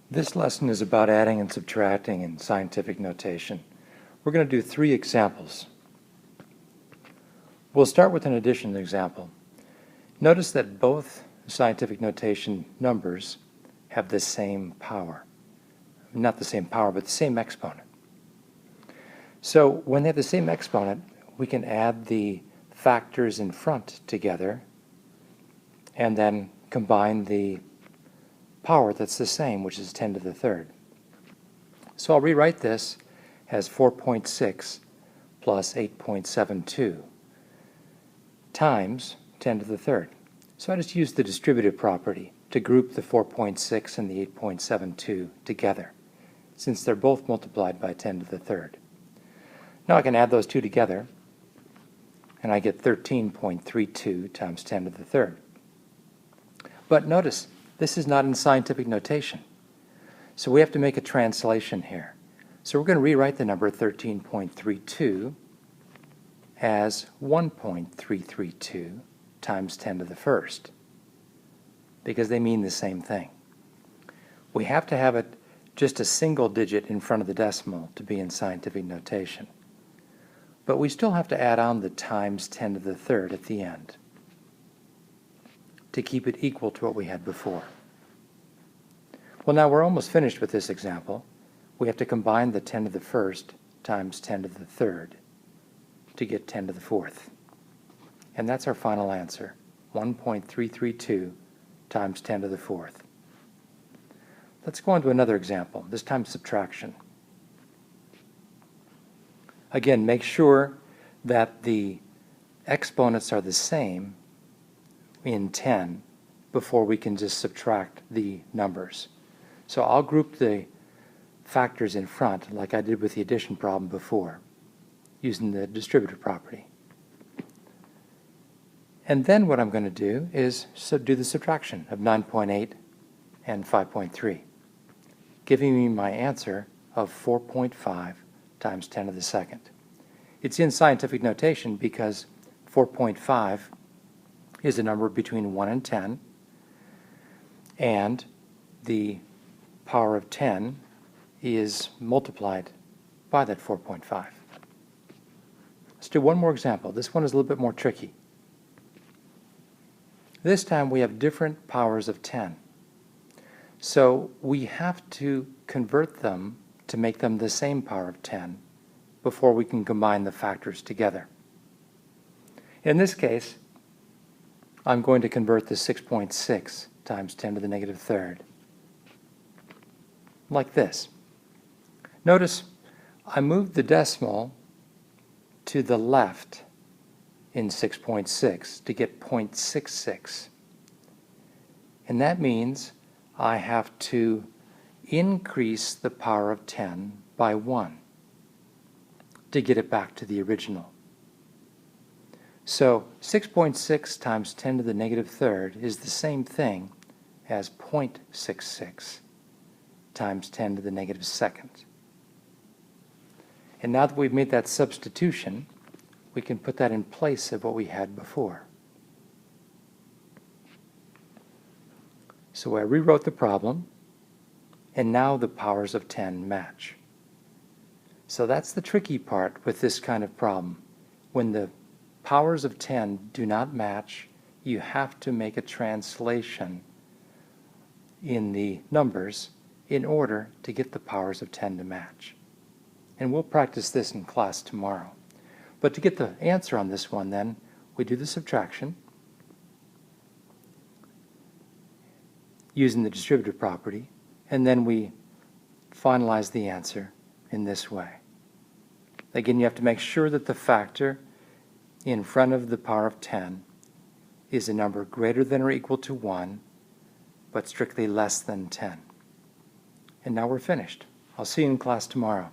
This lesson is about adding and subtracting in scientific notation. We're going to do 3 examples. We'll start with an addition example. Notice that both scientific notation numbers have the same power. Not the same power, but the same exponent. So when they have the same exponent, we can add the factors in front together and then combine the power that's the same, which is 10 to the third. So I'll rewrite this as 4.6 plus 8.72 times 10 to the third. So I just use the distributive property to group the 4.6 and the 8.72 together, since they're both multiplied by 10 to the third. Now I can add those two together, and I get 13.32 times 10 to the third. But notice, this is not in scientific notation. So we have to make a translation here. So we're going to rewrite the number 13.32 as 1.332 times 10 to the first, because they mean the same thing. We have to have it just a single digit in front of the decimal to be in scientific notation. But we still have to add on the times 10 to the third at the end to keep it equal to what we had before. Well, now we're almost finished with this example. We have to combine the 10 to the first times 10 to the third to get 10 to the fourth. And that's our final answer, 1.332 times 10 to the fourth. Let's go on to another example, this time subtraction. Again, make sure that the exponents are the same in 10 before we can just subtract the numbers. So I'll group the factors in front like I did with the addition problem before, using the distributive property. And then what I'm going to do is do the subtraction of 9.8 and 5.3, giving me my answer of 4.5 times 10 to the second. It's in scientific notation because 4.5 is a number between 1 and 10, and the power of 10 is multiplied by that 4.5. Let's do one more example. This one is a little bit more tricky. This time we have different powers of 10. So we have to convert them to make them the same power of 10 before we can combine the factors together. In this case, I'm going to convert the 6.6 times 10 to the negative third like this. Notice I moved the decimal to the left in 6.6 to get 0.66. And that means I have to increase the power of 10 by 1 to get it back to the original. So 6.6 times 10 to the negative third is the same thing as 0.66 times 10 to the negative second. And now that we've made that substitution, we can put that in place of what we had before. So I rewrote the problem, and now the powers of 10 match. So that's the tricky part with this kind of problem. When the powers of 10 do not match, you have to make a translation in the numbers in order to get the powers of 10 to match. And we'll practice this in class tomorrow. But to get the answer on this one then, we do the subtraction using the distributive property, and then we finalize the answer in this way. Again, you have to make sure that the factor in front of the power of 10 is a number greater than or equal to 1, but strictly less than 10. And now we're finished. I'll see you in class tomorrow.